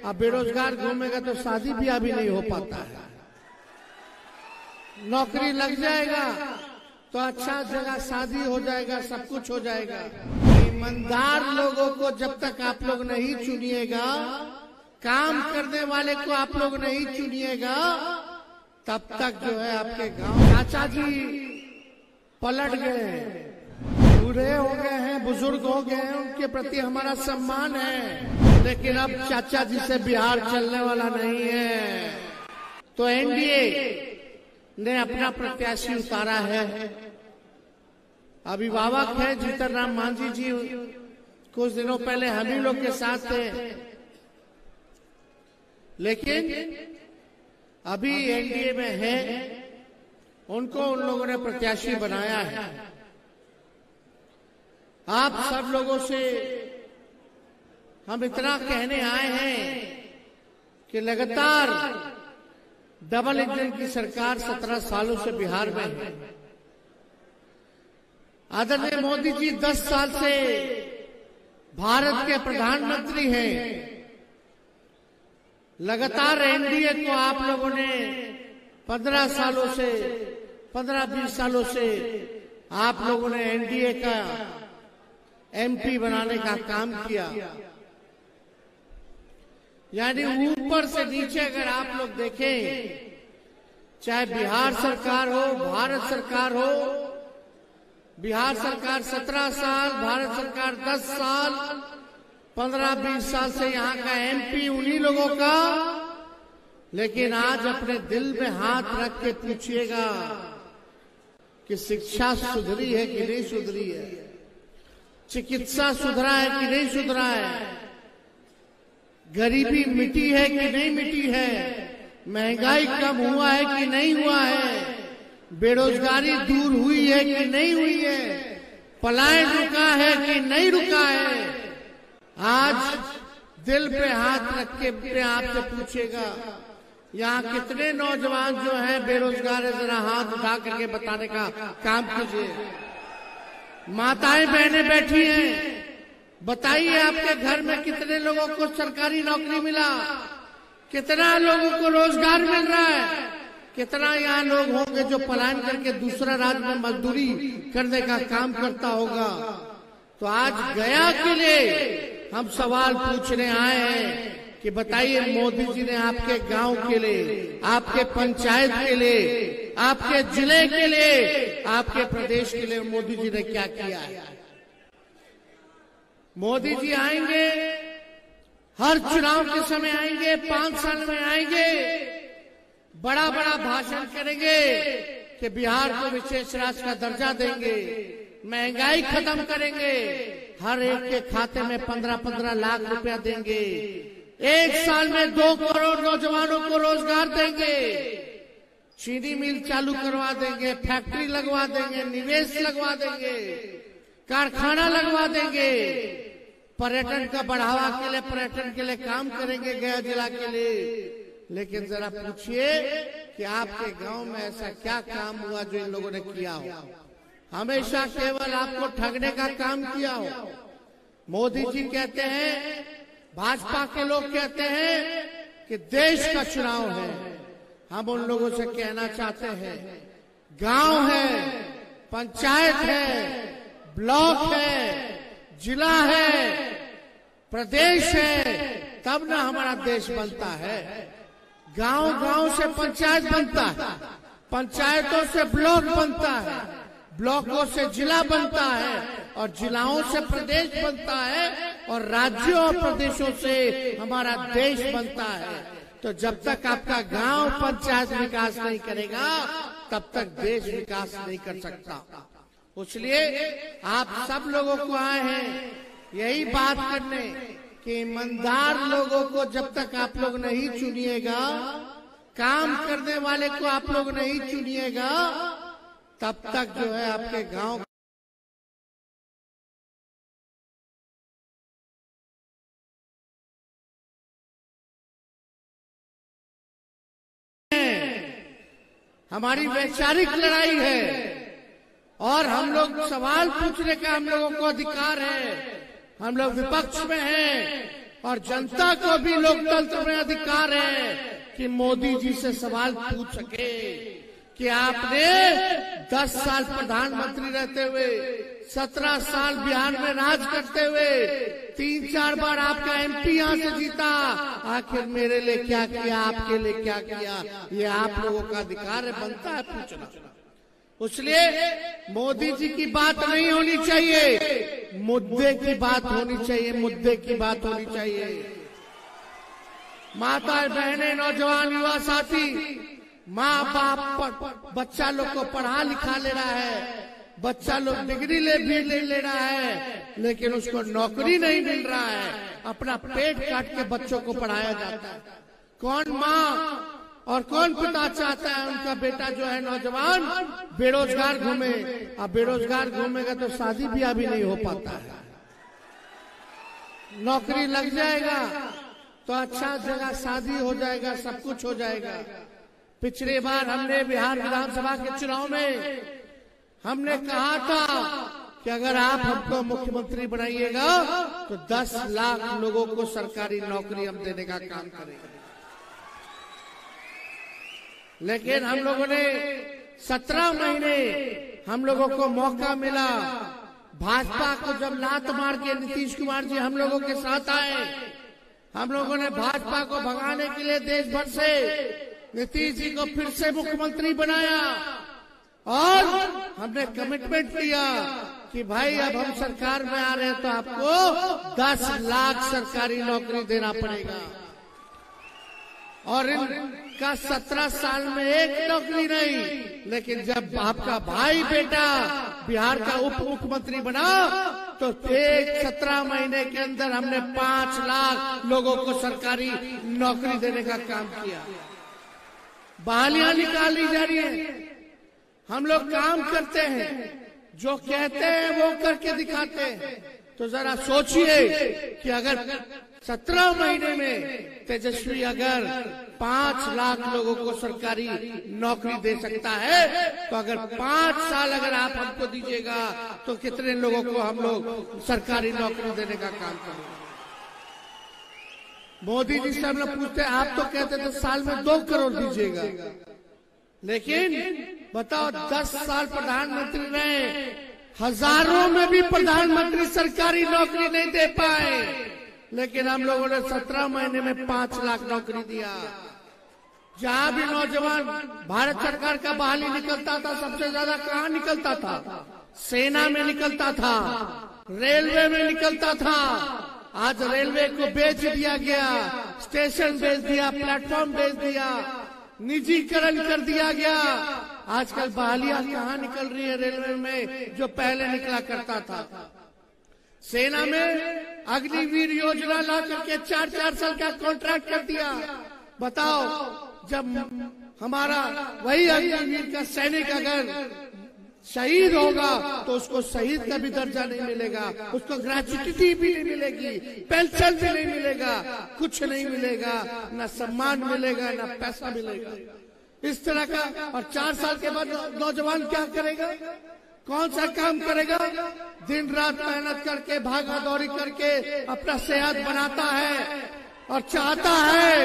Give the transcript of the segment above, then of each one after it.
अब बेरोजगार घूमेगा तो शादी ब्याह भी नहीं हो पाता है। नौकरी लग जाएगा तो अच्छा जगह शादी हो जाएगा, सब कुछ हो जाएगा। ईमानदार लोगों को जब तक आप लोग नहीं चुनिएगा, काम करने वाले को आप लोग नहीं चुनिएगा, तब तक जो है आपके गांव चाचा जी पलट गए हैं, बूढ़े हो गए हैं, बुजुर्ग हो गए हैं, उनके प्रति हमारा सम्मान है, लेकिन अब चाचा जी से बिहार चलने वाला नहीं है। तो एनडीए ने अपना प्रत्याशी उतारा है। अभिभावक है जीतन राम मांझी जी, कुछ दिनों पहले हम ही लोग के साथ थे, लेकिन अभी एनडीए में है, उनको उन लोगों ने प्रत्याशी बनाया है। आप सब लोगों से हम इतना कहने आए हैं कि लगातार डबल इंजन की सरकार 17 सालों से बिहार में है। आदरणीय मोदी जी 10 साल से भारत के प्रधानमंत्री हैं। लगातार एनडीए को आप लोगों ने 15 सालों से 15-20 सालों से आप लोगों ने एनडीए का एमपी बनाने का काम किया। यानी ऊपर से नीचे अगर आप लोग देखें, चाहे बिहार सरकार हो, भारत सरकार हो, बिहार सरकार 17 साल, भारत सरकार 10 साल, 15-20 साल से यहाँ का एमपी उन्हीं लोगों का। लेकिन आज अपने दिल में हाथ रख के पूछिएगा कि शिक्षा सुधरी है कि नहीं सुधरी है, चिकित्सा सुधरा है कि नहीं सुधरा है, गरीबी मिटी है कि नहीं मिटी है, महंगाई कम हुआ है कि नहीं हुआ है, बेरोजगारी दूर हुई है कि नहीं हुई है, पलायन रुका है कि नहीं रुका है। आज दिल पे हाथ रख के अपने आप से पूछेगा, यहाँ कितने नौजवान जो हैं बेरोजगार है, जरा हाथ उठा करके बताने का काम कीजिए। माताएं बहनें बैठी हैं, बताइए आपके घर में कितने लोगों को सरकारी नौकरी मिला, कितना लोगों को रोजगार मिल रहा है, कितना यहाँ लोग होंगे जो पलायन करके दूसरा राज्य में मजदूरी करने का काम करता होगा। तो आज गया के लिए हम सवाल पूछने आए हैं कि बताइए मोदी जी ने आपके गांव के लिए, आपके पंचायत के लिए, आपके जिले के लिए, आपके प्रदेश के लिए मोदी जी ने क्या किया है। मोदी जी आएंगे, हर चुनाव के समय आएंगे, 5 साल में आएंगे, बड़ा बड़ा भाषण करेंगे कि बिहार को विशेष राज्य का दर्जा देंगे, महंगाई खत्म करेंगे, हर एक के खाते में 15-15 लाख रुपया देंगे, 1 साल में 2 करोड़ नौजवानों को रोजगार देंगे, चीनी मिल चालू करवा देंगे, फैक्ट्री लगवा देंगे, निवेश लगवा देंगे, कारखाना लगवा देंगे, पर्यटन का बढ़ावा के लिए, पर्यटन के लिए काम करेंगे गया जिला के लिए। लेकिन जरा पूछिए कि आपके गांव में ऐसा क्या काम हुआ जो इन लोगों ने किया हो। हमेशा केवल आपको ठगने का काम किया हो। मोदी जी कहते हैं, भाजपा के लोग कहते हैं कि देश का चुनाव है। हम उन लोगों से कहना चाहते हैं, गांव है, पंचायत है, ब्लॉक है, जिला है, प्रदेश है, तब ना हमारा देश बनता है। गांव गांव से पंचायत बनता है, पंचायतों से ब्लॉक बनता है, ब्लॉकों से जिला बनता है, और जिलाओं से प्रदेश बनता है, और राज्यों और प्रदेशों से हमारा देश बनता है। तो जब तक आपका गांव पंचायत विकास नहीं करेगा, तब तक देश विकास नहीं कर सकता। इसलिए आप सब लोगों को आए हैं यही बात करने कि ईमानदार लोगों को जब तक आप लोग नहीं चुनिएगा, काम करने वाले को आप लोग नहीं चुनिएगा, तब तक जो है आपके गांव हमारी वैचारिक लड़ाई है, और हम लोग सवाल पूछने का हम लोगों को अधिकार है। हम लोग विपक्ष में हैं, और जनता को भी लोकतंत्र में अधिकार है कि मोदी जी से सवाल पूछ सके कि आपने 10 साल प्रधानमंत्री रहते हुए, 17 साल बिहार में राज करते हुए, 3-4 बार आपका एमपी यहाँ से जीता, आखिर मेरे लिए क्या किया, आपके लिए क्या किया, ये आप लोगों का अधिकार है, बनता है पूछना। इसलिए मोदी जी की बात नहीं होनी चाहिए, मुद्दे की बात होनी चाहिए, मुद्दे की बात होनी चाहिए। माताएं, बहनें, नौजवान, युवा साथी, माँ बाप बच्चा लोग को पढ़ा लिखा ले रहा है, बच्चा लोग डिग्री भी ले रहा है, लेकिन उसको नौकरी नहीं मिल रहा है, अपना पेट काट के बच्चों को पढ़ाया जाता है। कौन माँ और कौन पिता चाहता है उनका बेटा जो है नौजवान बेरोजगार घूमे? अब बेरोजगार घूमेगा तो शादी ब्याह भी नहीं हो पाता है। नौकरी लग जाएगा तो अच्छा जगह शादी हो जाएगा, सब कुछ हो जाएगा। पिछली बार हमने बिहार विधानसभा के चुनाव में हमने कहा था कि अगर आप हमको मुख्यमंत्री बनाइएगा तो 10 लाख लोगों को सरकारी नौकरी हम देने का काम करेंगे। लेकिन हम लोगों ने 17 महीने हम लोगों को मौका मिला। भाजपा को जब लात मार के नीतीश कुमार जी हम लोगों के साथ आए, हम लोगों ने भाजपा को भगाने के लिए देश भर से नीतीश जी को फिर से मुख्यमंत्री बनाया और हमने कमिटमेंट लिया कि भाई अब हम सरकार में आ रहे हैं तो आपको 10 लाख सरकारी नौकरी देना पड़ेगा। और इनका 17 साल में एक नौकरी नहीं, लेकिन जब आपका भाई बेटा बिहार का उप मुख्यमंत्री बना तो 17 महीने के अंदर हमने 5 लाख लोगों को सरकारी नौकरी देने का काम किया। बहालियां निकाली जा रही है, हम लोग काम करते हैं, जो कहते हैं वो करके दिखाते हैं। तो जरा सोचिए कि अगर 17 महीने में तेजस्वी अगर 5 लाख लोगों को सरकारी नौकरी दे सकता है, तो अगर 5 साल अगर आप हमको दीजिएगा तो कितने लोगों को हम लोग सरकारी नौकरी देने का काम करेंगे। मोदी जी से हम लोग पूछते, आप तो कहते थे साल में 2 करोड़ दीजिएगा, लेकिन बताओ 10 साल प्रधानमंत्री रहे, हजारों में भी प्रधानमंत्री सरकारी नौकरी नहीं दे पाए, लेकिन हम लोगों ने 17 महीने में 5 लाख नौकरी दिया। जहां भी नौजवान भारत सरकार का बहाली निकलता था, सबसे ज्यादा कहाँ निकलता था? सेना में निकलता था, रेलवे में निकलता था। आज रेलवे को बेच दिया गया, स्टेशन बेच दिया, प्लेटफॉर्म बेच दिया, निजीकरण कर दिया गया। आजकल बहालियां कहाँ निकल रही है रेलवे में, जो पहले निकला करता था। सेना में अग्निवीर योजना ला करके 4-4 साल का कॉन्ट्रैक्ट कर दिया। बताओ, जब हमारा वही अग्निवीर का सैनिक अगर शहीद होगा तो उसको शहीद का भी दर्जा नहीं मिलेगा, उसको ग्रेच्युटी भी नहीं मिलेगी, पेंशन भी नहीं मिलेगा, कुछ नहीं मिलेगा, न सम्मान मिलेगा, न पैसा मिलेगा। इस तरह का। और 4 साल के बाद नौजवान क्या करेगा? कौन सा काम करेगा? दिन रात मेहनत करके, भागा दौड़ी करके अपना सेहत बनाता है और चाहता है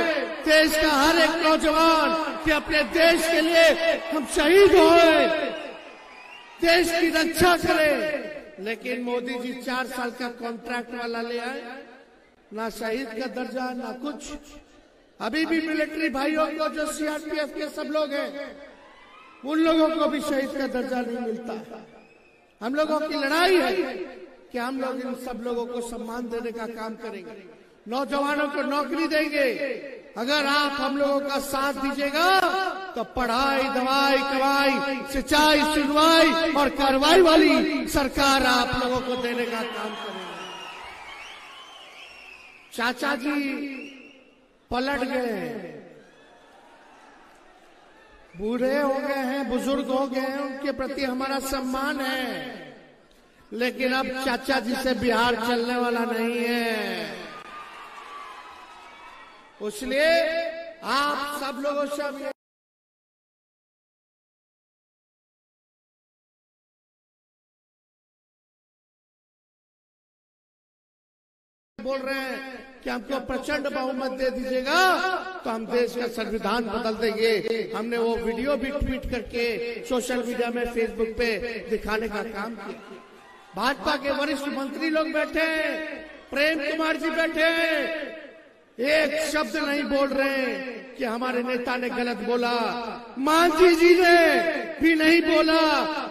देश का हर एक नौजवान कि अपने देश के लिए हम शहीद होए, देश की रक्षा करें। लेकिन मोदी जी 4 साल का कॉन्ट्रैक्ट वाला ले आए, ना शहीद का दर्जा, ना कुछ। अभी भी मिलिट्री भाइयों को, जो सीआरपीएफ के सब लोग हैं, उन लोगों को भी शहीद का दर्जा नहीं मिलता। हम लोगों की लड़ाई है कि हम लोग इन सब लोगों को सम्मान देने का काम करेंगे, नौजवानों को नौकरी देंगे। अगर आप हम लोगों का साथ दीजिएगा तो पढ़ाई, दवाई, कमाई, सिंचाई, सुनवाई और कार्रवाई वाली सरकार आप लोगों को देने का काम करेंगे। चाचा जी पलट गए हैं, बूढ़े हो गए हैं, बुजुर्ग हो गए हैं, उनके प्रति हमारा सम्मान है, लेकिन अब चाचा जी से बिहार चलने वाला नहीं है। इसलिए आप सब लोगों से बोल रहे हैं कि हमको प्रचंड बहुमत दे दीजिएगा तो हम देश का संविधान बदल देंगे। हमने वो वीडियो भी ट्वीट करके सोशल मीडिया में, फेसबुक पे दिखाने का काम किया। भाजपा के वरिष्ठ मंत्री लोग बैठे हैं, प्रेम कुमार जी बैठे हैं, एक शब्द नहीं बोल रहे कि हमारे नेता ने गलत बोला। मांझी जी ने भी नहीं बोला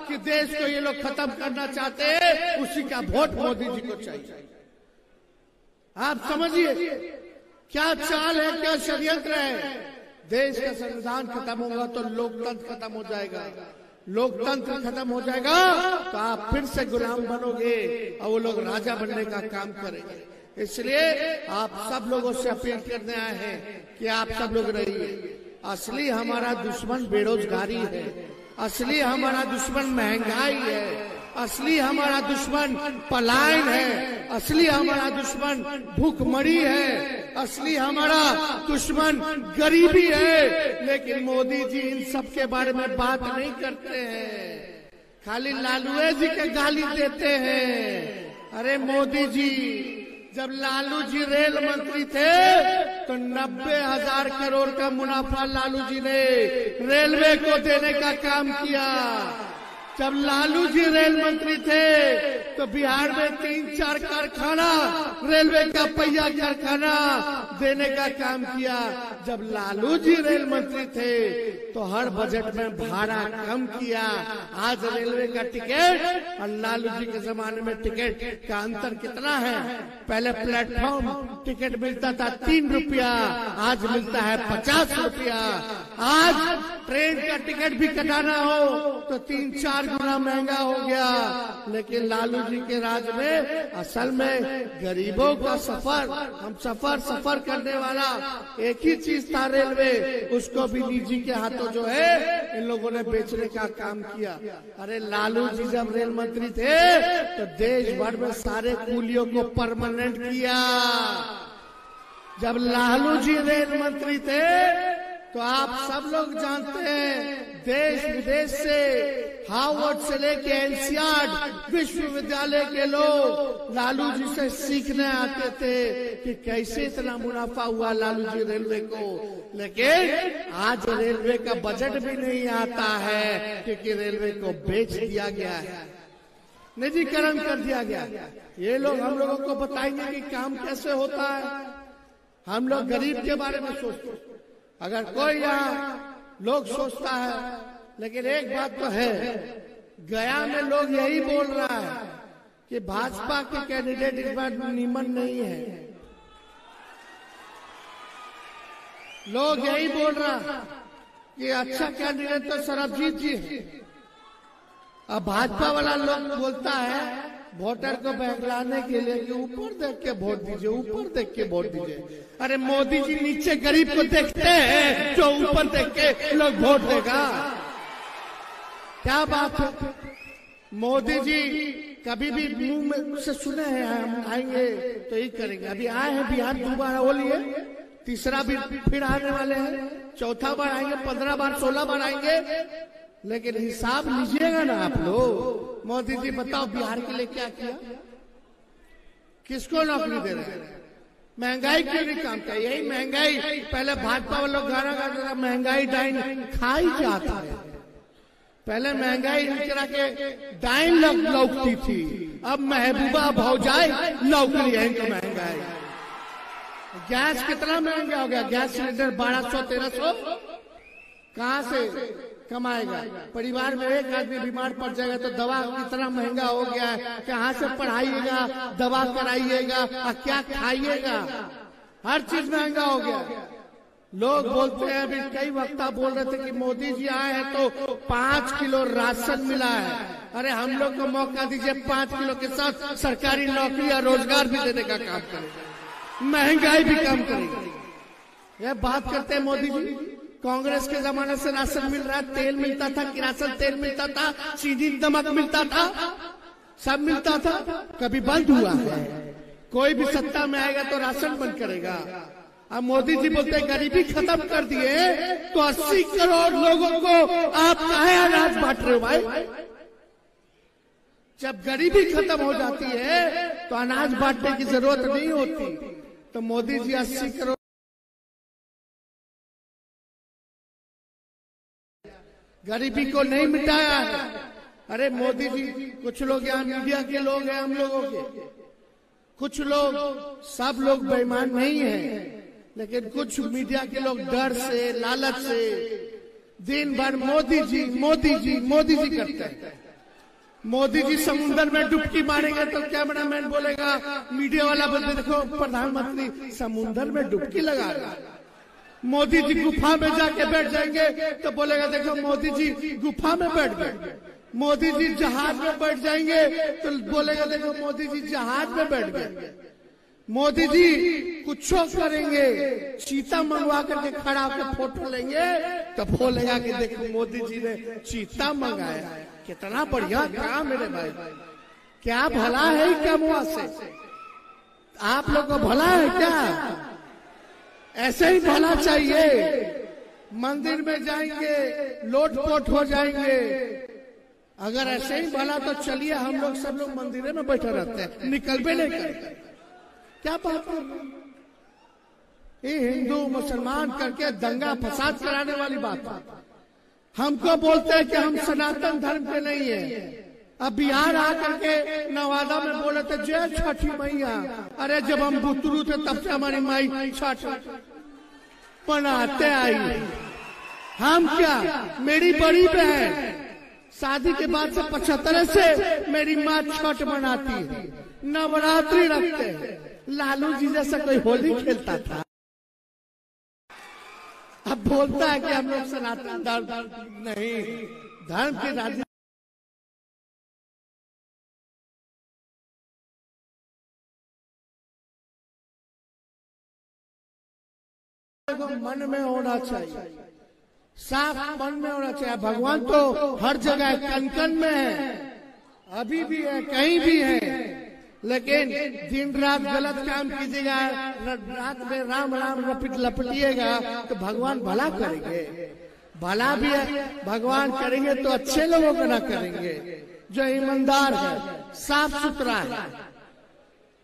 कि देश को ये लोग खत्म करना चाहते हैं, उसी का वोट मोदी जी को चाहिए। आप समझिए क्या चाल है, क्या षड्यंत्र है। देश का संविधान खत्म होगा तो लोकतंत्र खत्म हो जाएगा, लोकतंत्र खत्म हो जाएगा तो आप फिर से गुलाम बनोगे और वो लोग राजा बनने का काम करेंगे। इसलिए आप सब लोगों से अपील करने आए हैं कि आप सब लोग रहिए। असली हमारा दुश्मन बेरोजगारी है, असली हमारा दुश्मन महंगाई है, असली हमारा दुश्मन पलायन है, असली हमारा दुश्मन भूखमरी है, असली हमारा दुश्मन गरीबी है। लेकिन मोदी जी इन सब के बारे में बात नहीं करते हैं, खाली लालू जी के गाली देते हैं। अरे मोदी जी, जब लालू जी रेल मंत्री थे तो 90,000 करोड़ का मुनाफा लालू जी ने रेलवे को देने का काम किया। जब लालू जी रेल मंत्री थे तो बिहार में 3-4 कारखाना, रेलवे का पहिया कारखाना देने का काम किया। जब लालू जी रेल मंत्री थे तो हर बजट में भाड़ा कम किया। आज रेलवे का टिकट और लालू जी के जमाने में टिकट का अंतर कितना है। पहले प्लेटफॉर्म टिकट मिलता था 3 रुपया, आज मिलता है 50 रुपया। आज ट्रेन का टिकट भी कटाना हो तो 3-4 गुना महंगा हो गया। लेकिन लालू जी के राज में असल में गरीबों का सफर, हम सफर करने वाला एक ही चीज था रेलवे, उसको भी निजी के हाथों जो है इन लोगों ने बेचने का काम किया। अरे लालू जी जब रेल मंत्री थे तो देश भर में सारे कूलियों को परमानेंट किया। जब लालू जी रेल मंत्री थे तो आप सब लोग जानते हैं देश विदेश से, हार्वर्ड से लेके एनसीईआरटी विश्वविद्यालय के लोग लालू जी से सीखने आते थे कि कैसे इतना मुनाफा हुआ लालू जी रेलवे को। लेकिन आज रेलवे का बजट भी नहीं आता है क्योंकि रेलवे को बेच दिया गया है, निजीकरण कर दिया गया। ये लोग हम लोगों को बताएंगे कि काम कैसे होता है। हम लोग गरीब के बारे में सोचते हैं, अगर कोई यहाँ लोग सोचता है। लेकिन एक बात तो है, गया में लोग यही बोल रहा है कि भाजपा के कैंडिडेट इस बार नीमन नहीं है। लोग यही बोल रहा है कि अच्छा कैंडिडेट तो सरबजीत जी है। अब भाजपा वाला लोग बोलता है वोटर को बहलाने के लिए कि ऊपर देख के वोट दीजिए, ऊपर देख के वोट दीजिए। अरे मोदी जी नीचे गरीब को देखते हैं जो ऊपर देख के लोग वोट देगा। क्या बात है। मोदी जी कभी भी मुंह में से सुने हैं हम आएंगे तो यही करेंगे। अभी आए हैं बिहार, दोबारा बोलिए, तीसरा भी फिर आने वाले हैं, चौथा बार आएंगे, 15 बार 16 बार आएंगे। लेकिन हिसाब लीजिएगा ना आप लोग। मोदी जी बताओ बिहार के लिए क्या किया, किसको नौकरी दे रहे हैं, महंगाई क्यों नहीं काम किया। यही महंगाई पहले भाजपा वाले लोग गाना गाते थे, महंगाई डाइन खाई जाता है। पहले महंगाई करा के डाइन लौकती थी, अब महबूबा भौजाई लौक रही है इनको महंगाई। गैस कितना महंगा हो गया, गैस सिलेंडर 1200-1300 कहाँ से कमाएगा। परिवार में एक आदमी बीमार पड़ जाएगा तो दवा कितना महंगा हो गया है, कहाँ से पढ़ाइएगा, दवा कराइएगा और क्या खाइएगा, हर चीज महंगा हो गया। लोग बोलते हैं, अभी कई वक्ता बोल रहे थे कि मोदी जी आए हैं तो 5 किलो राशन मिला है। अरे हम लोग को मौका दीजिए, 5 किलो के साथ सरकारी नौकरी और रोजगार भी देने का काम करेगा, महंगाई भी कम करेगा। यह बात करते हैं मोदी जी। कांग्रेस के जमाने से राशन मिल रहा है, तेल मिलता था, किरासन तेल मिलता था, चीनी नमक मिलता था, सब मिलता था, कभी बंद हुआ है। कोई भी सत्ता में आएगा तो राशन बंद करेगा। अब मोदी जी बोलते हैं गरीबी खत्म कर दिए तो 80 करोड़ लोगों को आप काहे अनाज बांट रहे हो भाई। जब गरीबी खत्म हो जाती है तो अनाज बांटने की जरूरत नहीं होती। तो मोदी जी 80 करोड़ गरीबी को नहीं मिटाया है। अरे मोदी जी, कुछ लोग यहाँ मीडिया के लोग हैं, हम लोगों के कुछ लोग, सब लोग बेईमान नहीं हैं, लेकिन कुछ मीडिया के लोग डर से, लालच से दिन भर मोदी जी मोदी जी मोदी जी करते हैं। मोदी जी समुद्र में डुबकी मारेंगे तो कैमरामैन बोलेगा, मीडिया वाला बोलते देखो प्रधानमंत्री समुद्र में डुबकी लगा रहा है। मोदी जी गुफा में जाके बैठ जाएंगे तो बोलेगा देखो मोदी जी गुफा में बैठ गए। मोदी जी जहाज में बैठ जाएंगे तो बोलेगा देखो मोदी जी जहाज में बैठ गए। मोदी जी कुछ करेंगे, चीता मंगवा करके खड़ा होकर फोटो लेंगे तो बोलेगा कि देखो मोदी जी ने चीता मंगाया। कितना बढ़िया काम मेरे भाई, क्या भला है क्या मुआ से? आप लोग को भला है क्या? ऐसे ही भला चाहिए। मंदिर में जाएंगे लोटपोट हो जाएंगे। अगर ऐसे ही भला तो चलिए हम लोग सब लोग मंदिर में बैठे रहते हैं, निकल भी नहीं करते। क्या बात है? ये हिंदू मुसलमान करके दंगा फसाद कराने वाली बात है। हमको बोलते हैं कि हम सनातन धर्म के नहीं है। अब बिहार आकर के नवादा में बोले थे जय छठी मैया। अरे जब हम बुतरू थे तब से हमारी माई छठ मनाते आई। हम क्या, मेरी बड़ी बहन शादी के बाद से 75 से मेरी माँ छठ मनाती है, नवरात्रि रखते हैं। लालू जी जैसा कोई होली खेलता था, अब बोलता है कि हम लोग सनातन धर्म नहीं, धर्म के राज्य मन में होना चाहिए, साफ मन में होना चाहिए। भगवान तो हर जगह कन कन में है, अभी भी है, कहीं भी है, लेकिन दिन रात गलत काम कीजिएगा, रात में राम राम लपटिएगा तो भगवान भला करेंगे। भला भी है भगवान करेंगे तो अच्छे लोगों को ना करेंगे, जो ईमानदार है, साफ सुथरा है।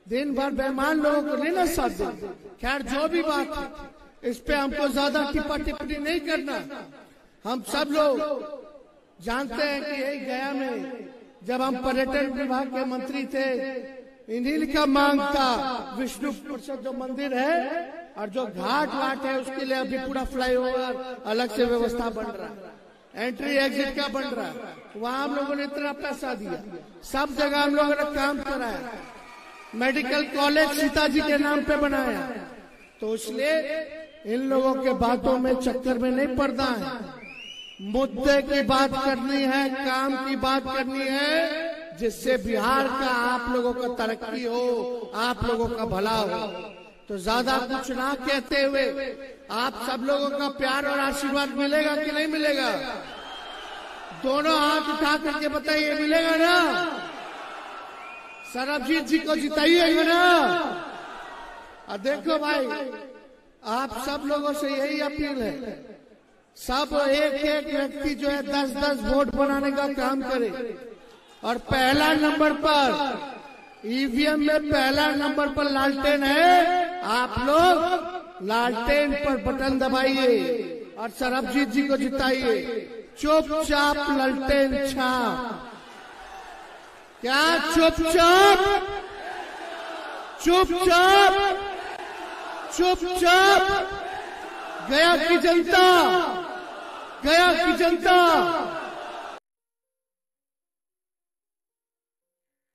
दिन भर बेईमान लोगों को नहीं ना साथ देंगे। खैर जो भी बात है, इस पे हमको ज्यादा टिप्पणी टिप्पणी नहीं करना। हम सब लोग जानते हैं कि यही गया में जब हम पर्यटन विभाग के मंत्री थे, इन्हीं का मांग था विष्णु प्रसाद जो मंदिर है और जो घाट वाट है उसके लिए अभी पूरा फ्लाईओवर अलग से व्यवस्था बन रहा है, एंट्री एग्जिट का बन रहा है। वहां हम लोगों ने इतना पैसा दिया, सब जगह हम लोगों ने काम कराया। मेडिकल कॉलेज सीता जी के नाम पे बनाया। तो इसलिए इन लोगों के बातों में चक्कर में नहीं पड़ना है। मुद्दे की बात करनी है, काम की बात करनी है, जिससे बिहार का आप लोगों का तरक्की हो, आप लोगों का भला हो। तो ज्यादा कुछ ना कहते हुए आप सब लोगों का प्यार और आशीर्वाद मिलेगा कि नहीं मिलेगा? दोनों हाथ उठा करके बताइए, मिलेगा ना? सरबजीत जी को जिताइएगा ना? और देखो भाई, आप सब लोगों से यही अपील है, सब एक एक व्यक्ति जो है 10-10 वोट बनाने का काम करे। और पहला नंबर पर ईवीएम में पहला नंबर पर लालटेन है, आप लोग लालटेन पर बटन दबाइए और सरबजीत जी को जिताइए। चुपचाप लालटेन छाप। क्या चुपचाप? चुपचाप चुपचाप। गया की जनता, गया की जनता।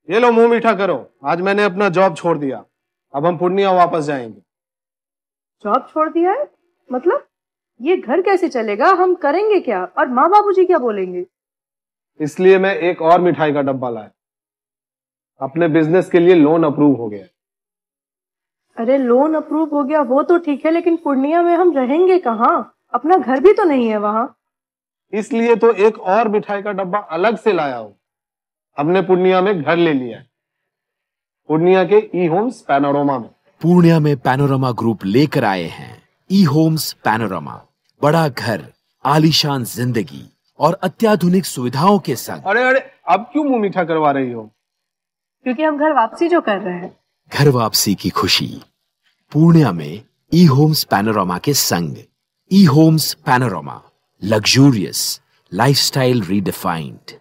ये लो मुंह मीठा करो, आज मैंने अपना जॉब छोड़ दिया, अब हम पूर्णिया वापस जाएंगे। जॉब छोड़ दिया है? मतलब ये घर कैसे चलेगा? हम करेंगे क्या? और माँ बाबूजी क्या बोलेंगे? इसलिए मैं एक और मिठाई का डब्बा लाया। अपने बिजनेस के लिए लोन अप्रूव हो गया। अरे लोन अप्रूव हो गया वो तो ठीक है, लेकिन पूर्णिया में हम रहेंगे कहाँ? अपना घर भी तो नहीं है वहाँ। इसलिए तो एक और मिठाई का डब्बा अलग से लाया हूँ। हमने पूर्णिया में घर ले लिया है, पूर्णिया के ई होम्स पैनोरमा में। पूर्णिया में पैनोरमा ग्रुप लेकर आए हैं ई होम्स पैनोरमा। बड़ा घर, आलीशान जिंदगी और अत्याधुनिक सुविधाओं के संग। अरे अरे, अब क्यों मुंह मीठा करवा रही हो? क्योंकि हम घर वापसी जो कर रहे हैं। घर वापसी की खुशी पूर्णिया में ई होम्स पैनोरामा के संग। ई Homes Panorama, luxurious lifestyle redefined.